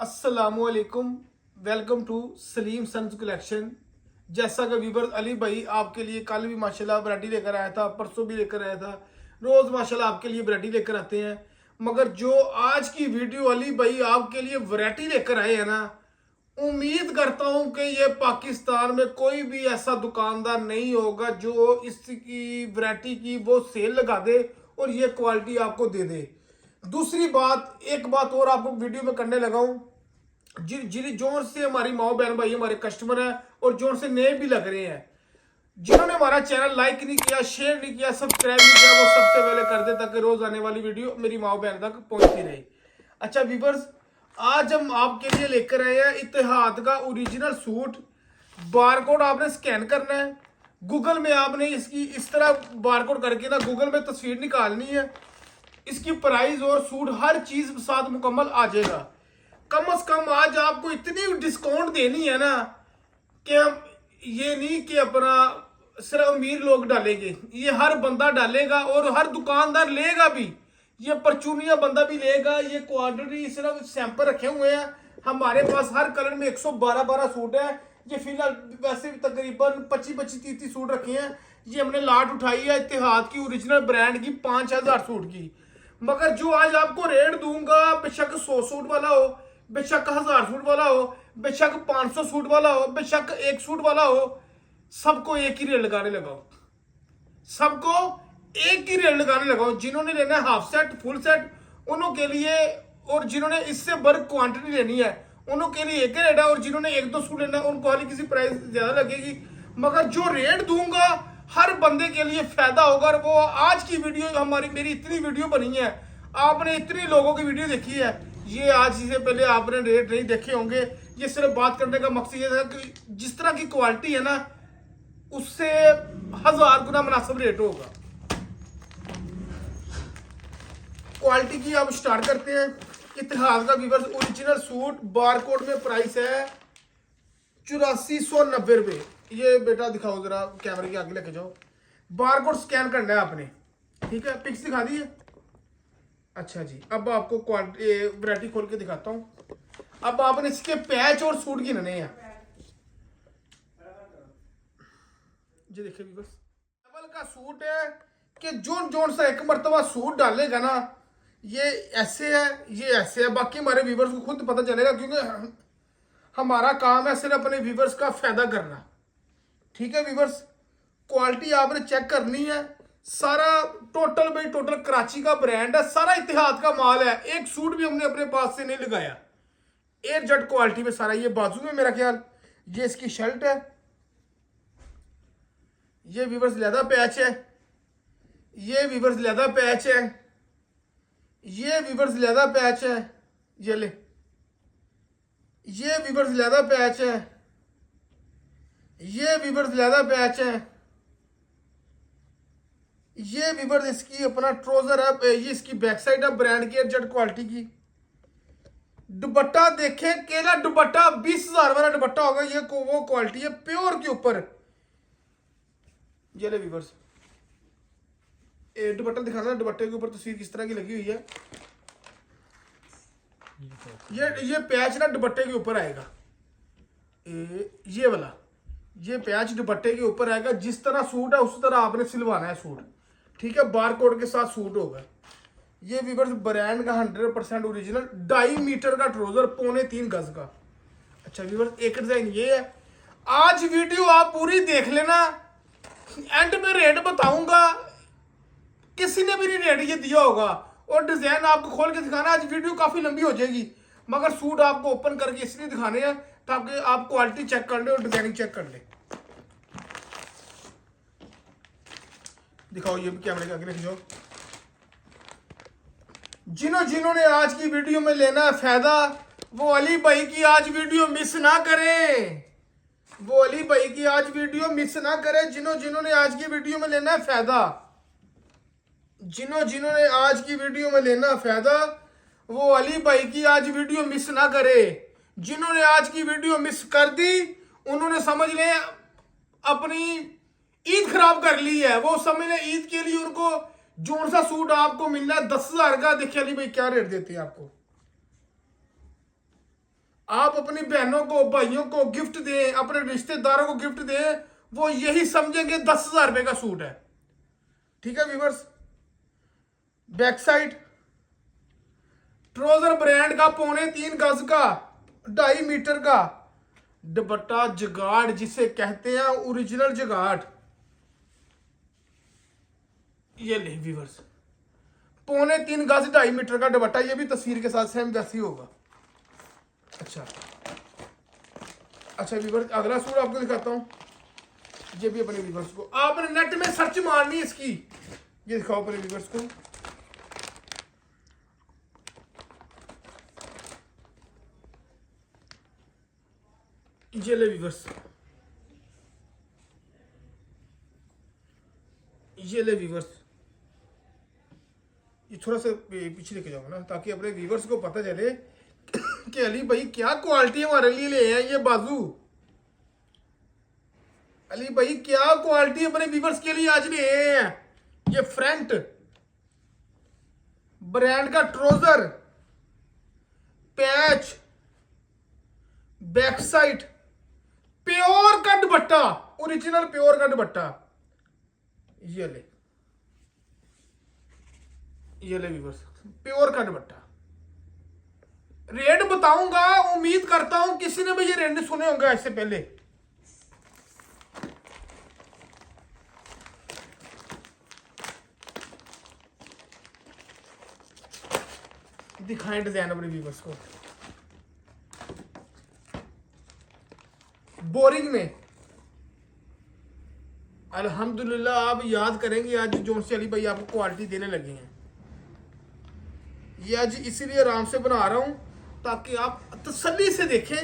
अस्सलामुअलैकुम। Welcome to Salim sons collection. जैसा कि वीवर अली भाई आपके लिए कल भी माशाल्लाह वैरायटी लेकर आया था, परसों भी लेकर आया था, रोज़ माशाल्लाह आपके लिए वैरायटी लेकर आते हैं। मगर जो आज की वीडियो अली भाई आपके लिए वैरायटी लेकर आए हैं ना, उम्मीद करता हूं कि ये पाकिस्तान में कोई भी ऐसा दुकानदार नहीं होगा जो इसकी वैरायटी की वो सेल लगा दे और ये क्वालिटी आपको दे दे। दूसरी बात, एक बात और आपको वीडियो में करने लगा हूं, जिन जोन से हमारी माओ बहन भाई हमारे कस्टमर हैं और जोन से नए भी लग रहे हैं, जिन्होंने हमारा चैनल लाइक नहीं किया, शेयर नहीं किया, सब्सक्राइब नहीं किया, वो सबसे पहले कर दे ताकि रोज आने वाली वीडियो मेरी माओ बहन तक पहुंचती रहे। अच्छा व्यूअर्स, आज हम आपके लिए लेकर आए हैं इत्तेहाद का ओरिजिनल सूट। बारकोड आपने स्कैन करना है, गूगल में आपने इसकी इस तरह बारकोड करके ना गूगल में तस्वीर निकालनी है। इसकी प्राइस और सूट हर चीज साथ मुकम्मल आ जाएगा। कम से कम आज आपको इतनी डिस्काउंट देनी है ना कि हम ये नहीं कि अपना सिर्फ अमीर लोग डालेंगे, ये हर बंदा डालेगा और हर दुकानदार लेगा भी। ये परचूनिया बंदा भी लेगा। ये क्वांटिटी सिर्फ सैंपल रखे हुए हैं हमारे पास। हर कलर में 112 सूट है। ये फिलहाल वैसे भी तकरीबन 25-30 सूट रखे हैं। ये हमने लाट उठाई है इत्तेहाद की ओरिजिनल ब्रांड की 5000 सूट की। मगर जो आज आपको रेट दूंगा, बेशक 100 सूट वाला हो, बेशक 1000 सूट वाला हो, बेशक 500 सूट वाला हो, बेशक 1 सूट वाला हो, सबको एक ही रेट लगाने लगाओ। सबको एक ही रेट लगाने लगाओ। जिन्होंने लेना है हाफ सेट, फुल सेट, उन्हों के लिए, और जिन्होंने इससे बड़ी क्वांटिटी लेनी है उन्हों के लिए एक रेट है, और जिन्होंने 1-2 सूट लेना है उनको हर किसी प्राइस ज्यादा लगेगी। मगर जो रेट दूंगा हर बंदे के लिए फायदा होगा। और वो आज की वीडियो मेरी इतनी वीडियो बनी है, आपने इतनी लोगों की वीडियो देखी है, ये आज से पहले आपने रेट नहीं देखे होंगे। ये सिर्फ बात करने का मकसद ये था कि जिस तरह की क्वालिटी है ना, उससे 1000 गुना मुनासिब रेट होगा। क्वालिटी की अब स्टार्ट करते हैं। इत्तेहाद का वीवर्स ओरिजिनल सूट, बारकोड में प्राइस है 8490 रुपये। ये बेटा दिखाओ जरा, कैमरे के आगे लेके जाओ। बारकोड स्कैन करना है आपने, ठीक है। पिक्स दिखा दी है। अच्छा जी, अब आपको वैरायटी खोल के दिखाता हूं। अब आपने इसके पैच और सूट गिनने हैं। जी देखिए व्यूअर्स, डबल का सूट है कि जोन जोन सा एक मरतबा सूट डालेगा ना, ये ऐसे है, ये ऐसे है। बाकी हमारे व्यूअर्स को खुद पता चलेगा, क्योंकि हमारा काम है सिर्फ अपने व्यूअर्स का फायदा करना, ठीक है व्यूअर्स। क्वालिटी आपने चेक करनी है। सारा टोटल भाई टोटल कराची का ब्रांड है, सारा इत्तेहाद का माल है। एक सूट भी हमने अपने पास से नहीं लगाया। एयर जेट क्वालिटी में सारा। ये बाजू में मेरा ख्याल ये इसकी शर्ट है। ये व्यूअर्स लेदा पैच है। ये व्यूअर्स लेदा पैच है। ये व्यूअर्स लेदा पैच है। ये ले, ये व्यूअर्स लेदा पैच है। ये व्यूअर्स लेदा पैच है। ये व्यूअर्स इसकी अपना ट्राउजर है। ये इसकी बैक साइड है ब्रांड की एयरजेट क्वालिटी की। दुपट्टा देखें, केला दुपट्टा 20,000 वाला दुपट्टा होगा। ये वो क्वालिटी है प्योर के ऊपर। ये ले व्यूअर्स, दुपट्टा दिखाना। दुपट्टे के ऊपर तस्वीर किस तरह की लगी हुई है। ये पैच ना दुपट्टे के ऊपर आएगा। ये वाला ये पैच दुपट्टे के ऊपर आएगा। जिस तरह सूट है उस तरह आपने सिलवाना है सूट, ठीक है। बारकोड के साथ सूट होगा। ये व्यूअर्स ब्रांड का 100% ओरिजिनल 2.5 मीटर का ट्राउजर, 3.25 गज का। अच्छा व्यूअर्स, एक डिजाइन ये है। आज वीडियो आप पूरी देख लेना, एंड में रेट बताऊंगा। किसी ने भी नहीं रेट ये दिया होगा, और डिजाइन आपको खोल के दिखाना। आज वीडियो काफी लंबी हो जाएगी, मगर सूट आपको ओपन करके इसलिए दिखाने हैं ताकि आप क्वालिटी चेक कर ले और डिजाइनिंग चेक कर ले। दिखाओ, ये भी कैमरे के आगे लेके जाओ। जिन्होंने आज की वीडियो में लेना है फायदा, वो अली भाई की आज वीडियो मिस ना करें। वो अली भाई की आज वीडियो मिस ना करें। जिन्होंने आज की वीडियो में लेना है फायदा, जिन्होंने आज की वीडियो में लेना फायदा, वो अली भाई की आज वीडियो मिस ना करे। जिन्होंने आज की वीडियो मिस कर दी, उन्होंने समझ लें अपनी ईद खराब कर ली है। वो समझ लें ईद के लिए उनको जोन सा सूट आपको मिलना है 10,000 का। देखिए अली भाई क्या रेट देते हैं आपको। आप अपनी बहनों को भाइयों को गिफ्ट दें, अपने रिश्तेदारों को गिफ्ट दें, वो यही समझेंगे 10,000 रुपए का सूट है। ठीक है viewers. Back side trouser brand का 3.25 गज का 2.5 मीटर का दुपट्टा, जगाड़ जिसे कहते हैं, ओरिजिनल जगाड़। ये ले व्यूवर्स, 3.25 गज 2.5 मीटर का दुपट्टा, ये भी तस्वीर के साथ सेम वैसे ही होगा। अच्छा व्यूवर्स, अगला सूट आपको दिखाता हूं। ये भी अपने व्यूवर्स को आपने नेट में सर्च मारनी है इसकी। ये दिखाओ अपने व्यूवर्स को। ये ले व्यूवर्स, ये ले व्यूवर्स, ये थोड़ा सा पीछे लेके जाऊंगा ना, ताकि अपने व्यूवर्स को पता चले कि अली भाई क्या क्वालिटी हमारे लिए ले हैं। ये बाजू, अली भाई क्या क्वालिटी अपने व्यूवर्स के लिए आज ले हैं। ये फ्रंट ब्रांड का trouser, patch, back side, pure का दुपट्टा, ओरिजिनल प्योर का दुपट्टा। ये ले व्यूवर्स, प्योर का दुपट्टा। रेट बताऊंगा, उम्मीद करता हूं किसी ने भी ये रेट नहीं सुने होंगे इससे पहले। दिखाएं डिजाइन अपने व्यूवर्स को। बोरिंग में अल्हम्दुलिल्लाह आप याद करेंगे आज जोन से अली भाई आपको क्वालिटी देने लगे हैं। ये आज इसीलिए आराम से बना रहा हूं ताकि आप तसल्ली से देखें।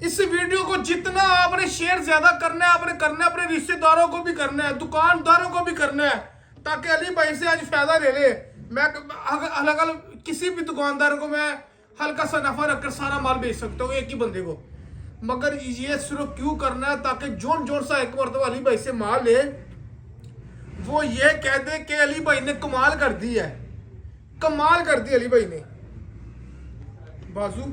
इस वीडियो को जितना आपने शेयर ज्यादा करना है, आपने करना है, अपने रिश्तेदारों को भी करना है, दुकानदारों को भी करना है, ताकि अली भाई से आज फायदा ले ले। मैं अलग अलग किसी भी दुकानदार को मैं हल्का सा नफा रखकर सारा माल बेच सकता हूँ एक ही बंदे को, मगर ये सिर्फ क्यों करना है ताकि जोन जोन सा एक मरतबा अली भाई से माल ले, वो ये कह दे कि अली भाई ने कमाल कर दी है, कमाल कर दी अली भाई ने। बाजू,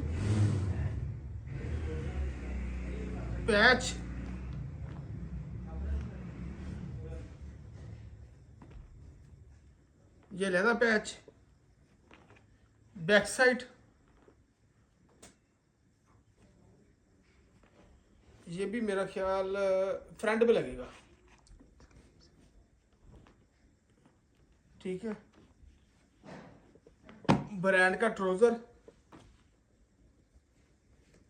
पैच, ये लेना पैच, बैक साइड, ये भी मेरा ख्याल फ्रंट पे लगेगा। ठीक है, ब्रांड का ट्राउजर,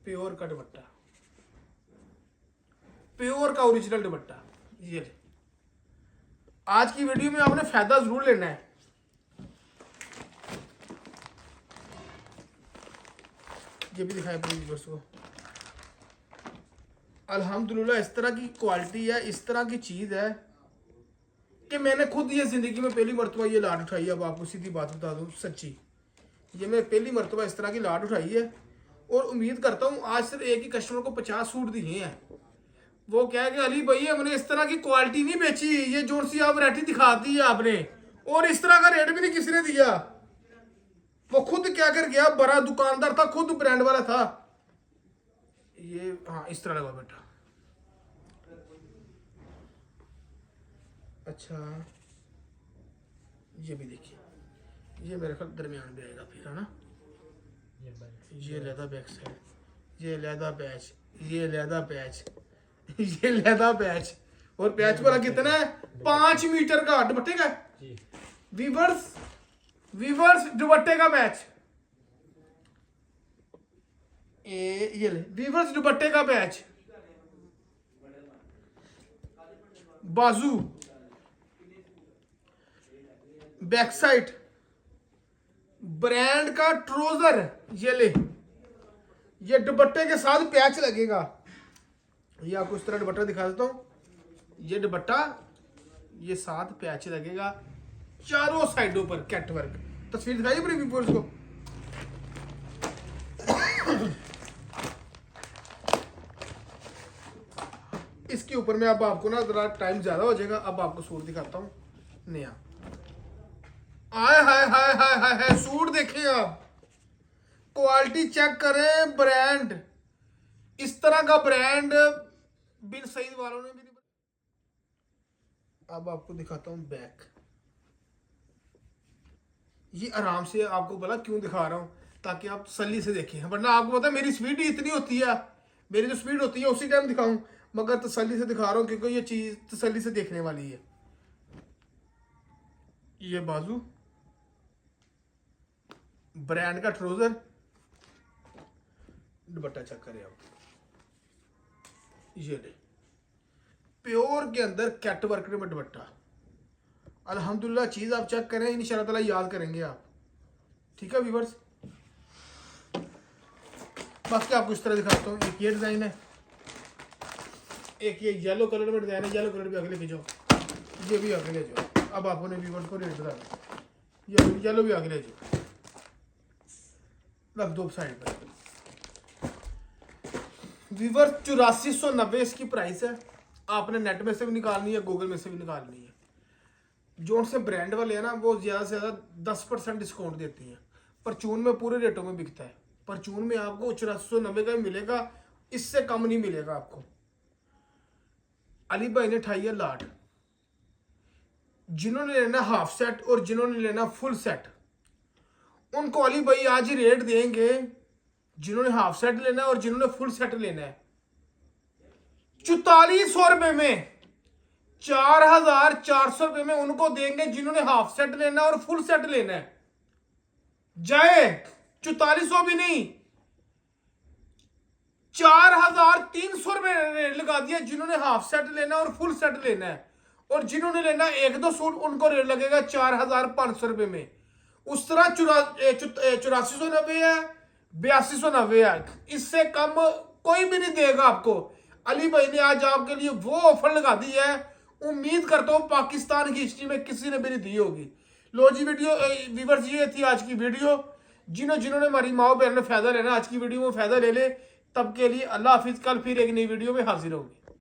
प्योर का दुपट्टा, प्योर का ओरिजिनल दुपट्टा। ये आज की वीडियो में आपने फायदा जरूर लेना है। ये भी दिखाया अपने व्यूअर्स को। अल्हम्दुलिल्लाह इस तरह की क्वालिटी है, इस तरह की चीज़ है कि मैंने खुद ये ज़िंदगी में पहली मरतबा ये लाट उठाई है। अब आपको सीधी बात बता दूँ सच्ची, ये मैं पहली मरतबा इस तरह की लाट उठाई है और उम्मीद करता हूँ आज सिर्फ एक ही कस्टमर को 50 सूट दिए हैं। वो क्या है कि अली भाई हमने इस तरह की क्वालिटी नहीं बेची, ये जोन सी आप वैरायटी दिखा दी है आपने, और इस तरह का रेट भी नहीं किसी ने दिया। वो खुद क्या कर गया, बड़ा दुकानदार था, खुद ब्रांड वाला था। ये हाँ इस तरह लगा बेटा। अच्छा ये भी देखिए, ये मेरे ख्याल दरमियान भी आएगा फिर, है ना। ये लेदा बैक साइड, ये लेदा पैच, ये लेदा पैच, ये लेदा पैच, और पैच वाला कितना है 5 मीटर का दुपट्टे का वीवर्स, वीवर्स दुपट्टे का पैच। ये ले वीवर्स दुपट्टे का पैच। बाजू, बैक साइड, ब्रांड का ट्राउजर। ये ले, ये दुपट्टे के साथ पैच लगेगा। ये आपको इस तरह दुपट्टा दिखा देता हूं। ये दुपट्टा, ये साथ पैच लगेगा चारों साइडों पर, कैट वर्क। तस्वीर दिखाइए अपने व्यूअर्स को। इसके ऊपर में अब आपको ना जरा टाइम ज्यादा हो जाएगा, अब आपको सूट दिखाता हूँ नया। आय हाय हाय हाय हाय हाय, सूट देखें आप, क्वालिटी क्वालिटी चेक करें, ब्रांड इस तरह का ब्रांड बिन सईद वालों ने भी नहीं। अब आपको दिखाता हूं बैक। ये आराम से आपको बोला क्यों दिखा रहा हूं, ताकि आप तसल्ली से देखें, वरना आपको पता है मेरी स्पीड ही इतनी होती है, मेरी जो स्पीड होती है उसी टाइम दिखाऊं, मगर तसल्ली से दिखा रहा हूं क्योंकि ये चीज तसल्ली से देखने वाली है। ये बाजू, ब्रांड का ट्राउजर, दुपट्टा चेक करें आप, ये ले प्योर के अंदर कैट वर्क में दुपट्टा। अल्हम्दुलिल्लाह चीज आप चेक करें, इंशाल्लाह ताला याद करेंगे आप। ठीक है व्यूअर्स, बाकी आपको इस तरह दिखाता हूँ। एक ये डिजाइन है, एक ये येलो कलर में डिजाइन है, येलो कलर भी आगे लेके जाओ, ये भी आगे ले जाओ। अब आपने व्यूअर्स को रेट बता, येलो भी आगे ले जाओ, रख दो साइड पर। व्यूअर्स 8490 इसकी प्राइस है। आपने नेट में से भी निकालनी है, गूगल में से भी निकालनी है। जो उनसे ब्रांड वाले हैं ना, वो ज़्यादा से ज़्यादा 10% डिस्काउंट देती हैं। परचून में पूरे रेटों में बिकता है, परचून में आपको 8490 का मिलेगा, इससे कम नहीं मिलेगा आपको। अली भाई ने ठाई है लाट। जिन्होंने लेना हाफ सेट और जिन्होंने लेना फुल सेट, उनको अली भाई आज ही रेट देंगे। जिन्होंने हाफ सेट लेना है और जिन्होंने फुल सेट लेना है, 4400 रुपए में, 4400 रुपए में उनको देंगे जिन्होंने हाफ सेट लेना है और फुल सेट लेना है। जाए 4400 भी नहीं, 4300 रुपए रेट लगा दिया जिन्होंने हाफ सेट लेना है और फुल सेट लेना है। और जिन्होंने लेना एक दो सूट, उनको रेट लगेगा 4500 रुपए में। उस तरह 8490 है, 8290 है, इससे कम कोई भी नहीं देगा आपको। अली भाई ने आज आपके लिए वो ऑफर लगा दी है, उम्मीद करता हूं पाकिस्तान की हिस्ट्री में किसी ने भी नहीं दी होगी। लो जी वीडियो व्यूअर्स, ये थी आज की वीडियो। जिन्होंने हमारी माओ बहन ने फायदा लेना, आज की वीडियो में फायदा ले ले। तब के लिए अल्लाह हाफिज, कल फिर एक नई वीडियो में हाजिर होगी।